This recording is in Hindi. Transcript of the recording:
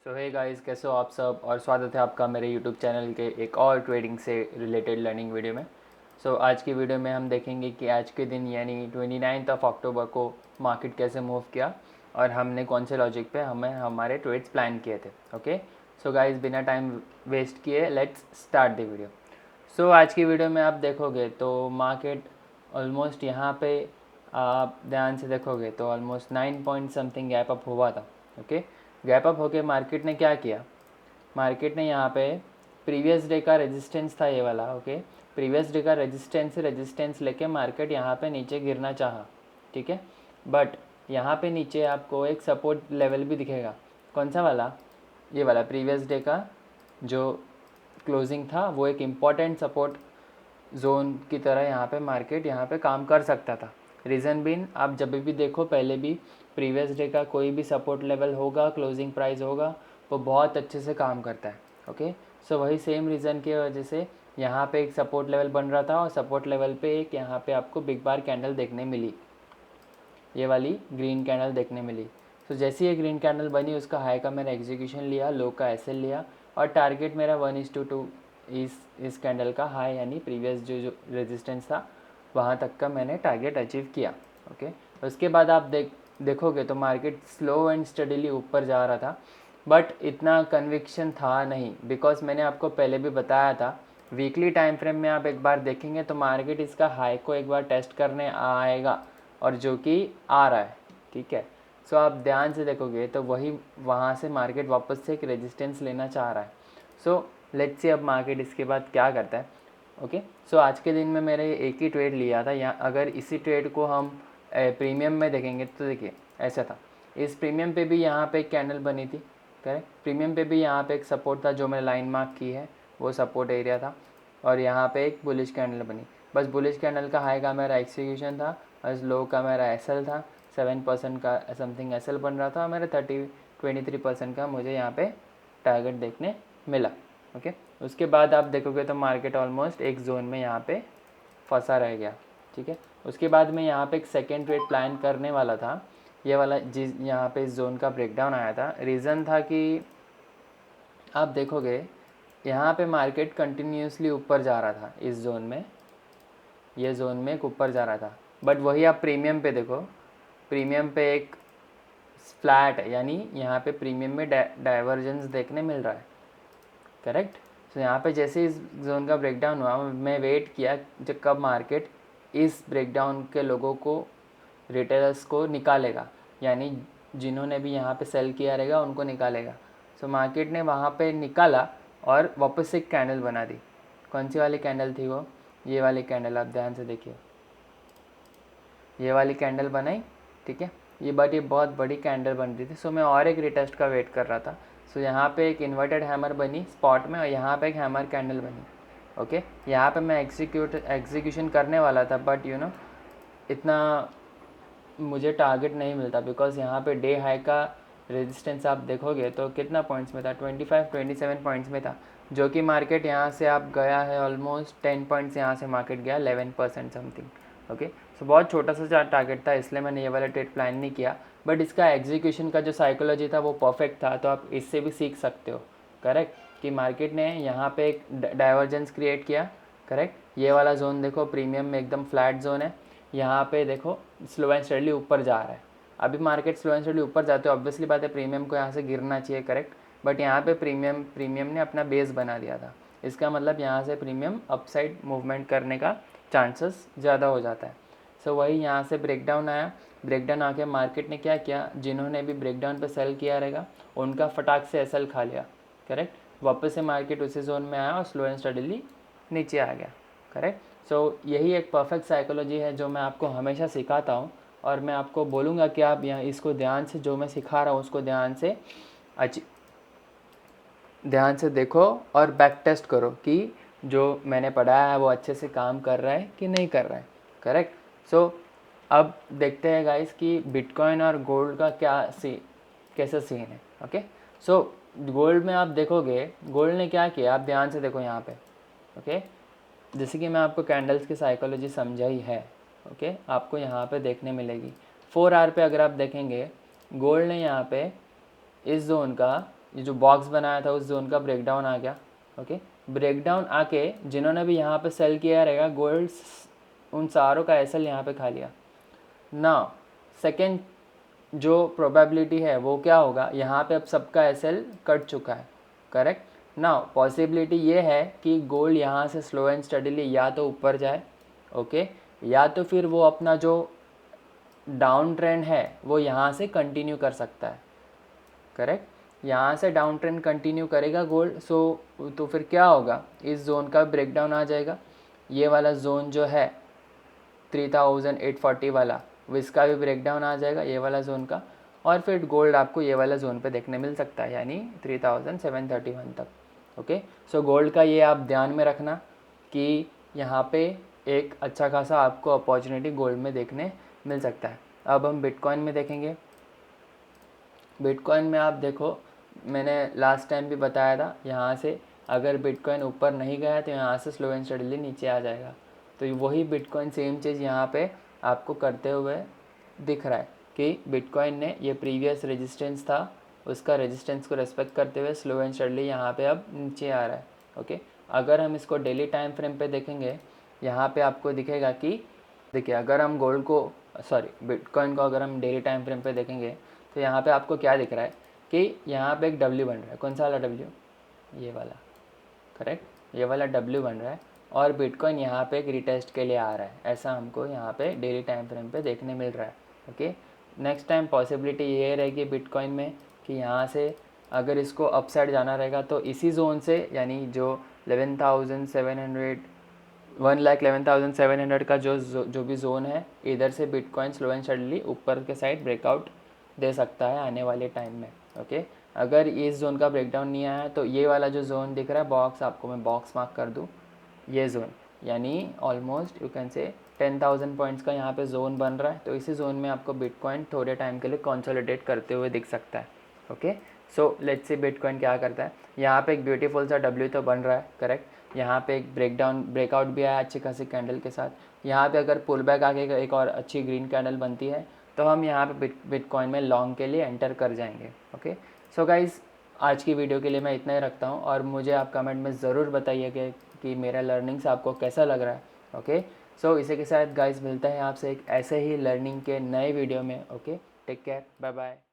सो हे गाइस, कैसे हो आप सब। और स्वागत है आपका मेरे यूट्यूब चैनल के एक और ट्रेडिंग से रिलेटेड लर्निंग वीडियो में। आज की वीडियो में हम देखेंगे कि आज के दिन यानी 29 अक्टूबर को मार्केट कैसे मूव किया और हमने कौन से लॉजिक पे हमें हमारे ट्रेड्स प्लान किए थे। ओके, सो गाइस, बिना टाइम वेस्ट किए लेट्स स्टार्ट द वीडियो। आज की वीडियो में आप देखोगे तो मार्केट ऑलमोस्ट यहाँ पे आप ध्यान से देखोगे तो almost 9 point something gap up हुआ था। ओके, गैप अप होके मार्केट ने क्या किया, मार्केट ने यहाँ पे प्रीवियस डे का रेजिस्टेंस था ये वाला। ओके, प्रीवियस डे का रेजिस्टेंस लेके मार्केट यहाँ पे नीचे गिरना चाहा, ठीक है। बट यहाँ पे नीचे आपको एक सपोर्ट लेवल भी दिखेगा। कौन सा वाला? ये वाला प्रीवियस डे का जो क्लोजिंग था वो एक इम्पॉर्टेंट सपोर्ट जोन की तरह यहाँ पे मार्केट यहाँ पे काम कर सकता था। रीज़न बीन, आप जब भी देखो पहले भी प्रीवियस डे का कोई भी सपोर्ट लेवल होगा, क्लोजिंग प्राइस होगा, वो बहुत अच्छे से काम करता है। ओके, वही सेम रीज़न की वजह से यहाँ पे एक सपोर्ट लेवल बन रहा था और सपोर्ट लेवल पे एक यहाँ पे आपको बिग बार कैंडल देखने मिली, ये वाली ग्रीन कैंडल देखने मिली। जैसे ये ग्रीन कैंडल बनी उसका हाई का मैंने एग्जीक्यूशन लिया, लो का एसएल लिया और टारगेट मेरा 1:2 इस कैंडल का हाई यानी प्रीवियस जो रेजिस्टेंस था वहाँ तक का मैंने टारगेट अचीव किया। ओके, उसके बाद आप देखोगे तो मार्केट स्लो एंड स्टडीली ऊपर जा रहा था, बट इतना कन्विक्शन था नहीं, बिकॉज मैंने आपको पहले भी बताया था वीकली टाइम फ्रेम में आप एक बार देखेंगे तो मार्केट इसका हाई को एक बार टेस्ट करने आएगा और जो कि आ रहा है, ठीक है। आप ध्यान से देखोगे तो वही वहाँ से मार्केट वापस से एक रेजिस्टेंस लेना चाह रहा है। लेट्स सी अब मार्केट इसके बाद क्या करता है। ओके, आज के दिन में मैंने एक ही ट्रेड लिया था। यहाँ अगर इसी ट्रेड को हम प्रीमियम में देखेंगे तो देखिए ऐसा था। इस प्रीमियम पे भी यहाँ पे एक कैंडल बनी थी, करेक्ट। प्रीमियम पे भी यहाँ पे एक सपोर्ट था जो मैंने लाइन मार्क की है, वो सपोर्ट एरिया था और यहाँ पे एक बुलिश कैंडल बनी। बस बुलिश कैंडल का हाई का मेरा एक्सिक्यूशन था और लो का मेरा एसएल था। 7% का समथिंग एसएल बन रहा था और मेरा 23% का मुझे यहाँ पे टारगेट देखने मिला। ओके, उसके बाद आप देखोगे तो मार्केट ऑलमोस्ट एक जोन में यहाँ पे फंसा रह गया, ठीक है। उसके बाद मैं यहाँ पे एक सेकेंड ट्रेड प्लान करने वाला था, ये वाला जिस यहाँ पे इस जोन का ब्रेकडाउन आया था। रीज़न था कि आप देखोगे यहाँ पे मार्केट कंटिन्यूसली ऊपर जा रहा था, इस जोन में, ये जोन में एक ऊपर जा रहा था। बट वही आप प्रीमियम पे देखो, प्रीमियम पे एक फ्लैट है, यानी यहाँ पे प्रीमियम में डाइवर्जेंस देखने मिल रहा है, करेक्ट। यहाँ पे जैसे इस जोन का ब्रेकडाउन हुआ, मैं वेट किया जब कब मार्केट इस ब्रेकडाउन के लोगों को, रिटेलर्स को निकालेगा, यानी जिन्होंने भी यहाँ पे सेल किया रहेगा उनको निकालेगा। मार्केट ने वहाँ पे निकाला और वापस से एक कैंडल बना दी। कौन सी वाली कैंडल थी वो? ये वाली कैंडल, आप ध्यान से देखिए, ये वाली कैंडल बनाई, ठीक है। ये बहुत बड़ी कैंडल बन रही थी। मैं और एक रिटेस्ट का वेट कर रहा था। यहाँ पे एक इन्वर्टेड हैमर बनी स्पॉट में और यहाँ पे एक हैमर कैंडल बनी। ओके, यहाँ पे मैं एग्जीक्यूशन करने वाला था, बट इतना मुझे टारगेट नहीं मिलता, बिकॉज यहाँ पे डे हाई का रेजिस्टेंस आप देखोगे तो कितना पॉइंट्स में था, 27 पॉइंट्स में था, जो कि मार्केट यहाँ से आप गया है ऑलमोस्ट 10 पॉइंट्स, यहाँ से मार्केट गया 11% समथिंग। ओके, बहुत छोटा सा टारगेट था, इसलिए मैंने ये वाला ट्रेड प्लान नहीं किया। बट इसका एग्जीक्यूशन का जो साइकोलॉजी था वो परफेक्ट था, तो आप इससे भी सीख सकते हो, करेक्ट, कि मार्केट ने यहाँ पे एक डाइवर्जेंस क्रिएट किया, करेक्ट। ये वाला जोन देखो, प्रीमियम में एकदम फ्लैट जोन है, यहाँ पे देखो स्लो एंड स्टडीली ऊपर जा रहा है। अभी मार्केट स्लो एंड स्टडीली ऊपर जाते हो, ऑब्वियसली बात है प्रीमियम को यहाँ से गिरना चाहिए, करेक्ट। बट यहाँ पे प्रीमियम ने अपना बेस बना दिया था, इसका मतलब यहाँ से प्रीमियम अपसाइड मूवमेंट करने का चांसेस ज़्यादा हो जाता है। वही यहाँ से ब्रेकडाउन आया, ब्रेकडाउन आके मार्केट ने क्या किया, जिन्होंने भी ब्रेकडाउन पे सेल किया रहेगा उनका फटाक से एसएल खा लिया, करेक्ट। वापस से मार्केट उसी जोन में आया और स्लो एंड स्टडीली नीचे आ गया, करेक्ट। यही एक परफेक्ट साइकोलॉजी है जो मैं आपको हमेशा सिखाता हूँ और मैं आपको बोलूँगा कि आप यहाँ इसको ध्यान से, जो मैं सिखा रहा हूँ उसको ध्यान से देखो और बैक टेस्ट करो कि जो मैंने पढ़ाया है वो अच्छे से काम कर रहा है कि नहीं कर रहा है, करेक्ट। अब देखते हैं गाइस कि बिटकॉइन और गोल्ड का कैसा सीन है। ओके, गोल्ड में आप देखोगे गोल्ड ने क्या किया, आप ध्यान से देखो यहाँ पे। ओके, जैसे कि मैं आपको कैंडल्स की साइकोलॉजी समझाई है, ओके, आपको यहाँ पे देखने मिलेगी। 4 आवर पे अगर आप देखेंगे, गोल्ड ने यहाँ पे इस जोन का ये जो बॉक्स बनाया था उस जोन का ब्रेकडाउन आ गया। ओके, ब्रेकडाउन आके जिन्होंने भी यहाँ पे सेल किया रहेगा गोल्ड, उन सारों का एसएल यहाँ पे खा लिया। ना सेकेंड जो प्रोबेबिलिटी है वो क्या होगा, यहाँ पे अब सबका एसएल कट चुका है, करेक्ट। नाउ पॉसिबिलिटी ये है कि गोल्ड यहाँ से स्लो एंड स्टडीली या तो ऊपर जाए, ओके, या तो फिर वो अपना जो डाउन ट्रेंड है वो यहाँ से कंटिन्यू कर सकता है, करेक्ट। यहाँ से डाउन ट्रेंड कंटिन्यू करेगा गोल्ड, सो तो फिर क्या होगा, इस जोन का ब्रेकडाउन आ जाएगा। ये वाला जोन जो है 3840 वाला, इसका भी ब्रेकडाउन आ जाएगा ये वाला जोन का, और फिर गोल्ड आपको ये वाला जोन पे देखने मिल सकता है, यानी 3731 तक। ओके, सो गोल्ड का ये आप ध्यान में रखना कि यहाँ पे एक अच्छा खासा आपको अपॉर्चुनिटी गोल्ड में देखने मिल सकता है। अब हम बिटकॉइन में देखेंगे। बिटकॉइन में आप देखो, मैंने लास्ट टाइम भी बताया था, यहाँ से अगर बिटकॉइन ऊपर नहीं गया तो यहाँ से स्लो एंड स्टडीली नीचे आ जाएगा। तो वही बिटकॉइन सेम चीज़ यहाँ पे आपको करते हुए दिख रहा है कि बिटकॉइन ने ये प्रीवियस रेजिस्टेंस था, उसका रेजिस्टेंस को रेस्पेक्ट करते हुए स्लो एंड स्टडीली यहाँ पे अब नीचे आ रहा है। ओके, अगर हम इसको डेली टाइम फ्रेम पे देखेंगे, यहाँ पे आपको दिखेगा कि देखिए, अगर हम गोल्ड को बिटकॉइन को अगर हम डेली टाइम फ्रेम पे देखेंगे तो यहाँ पे आपको क्या दिख रहा है कि यहाँ पे एक डब्ल्यू बन रहा है। कौन सा वाला डब्ल्यू, ये वाला, करेक्ट, ये वाला डब्ल्यू बन रहा है और बिटकॉइन यहाँ पे एक रिटेस्ट के लिए आ रहा है, ऐसा हमको यहाँ पे डेली टाइम फ्रेम पे देखने मिल रहा है। ओके, नेक्स्ट टाइम पॉसिबिलिटी ये रहेगी बिटकॉइन में कि यहाँ से अगर इसको अपसाइड जाना रहेगा तो इसी जोन से, यानी जो 11,700 1,11,700 का जो भी जोन है, इधर से बिटकॉइन स्लो एंड स्टडीली ऊपर के साइड ब्रेकआउट दे सकता है आने वाले टाइम में। ओके, अगर इस जोन का ब्रेकडाउन नहीं आया तो ये वाला जो जोन दिख रहा है बॉक्स, आपको मैं बॉक्स मार्क कर दूँ, ये जोन, यानी almost you can say 10,000 points का यहाँ पे जोन बन रहा है। तो इसी जोन में आपको बिटकॉइन थोड़े टाइम के लिए कंसोलिडेट करते हुए दिख सकता है। Okay, so let's see bitcoin क्या करता है। यहाँ पे एक ब्यूटीफुल सा डब्ल्यू तो बन रहा है, करेक्ट। यहाँ पे एक ब्रेकआउट भी आया अच्छी खासी कैंडल के साथ। यहाँ पे अगर पुल बैक आके एक और अच्छी ग्रीन कैंडल बनती है तो हम यहाँ पे बिटकॉइन में लॉन्ग के लिए एंटर कर जाएंगे। ओके, सो गाइज़, आज की वीडियो के लिए मैं इतना ही रखता हूँ और मुझे आप कमेंट में ज़रूर बताइएगा कि मेरा लर्निंग्स आपको कैसा लग रहा है। ओके, सो इसी के साथ गाइज़ मिलता है आपसे एक ऐसे ही लर्निंग के नए वीडियो में। Okay, take care, bye bye.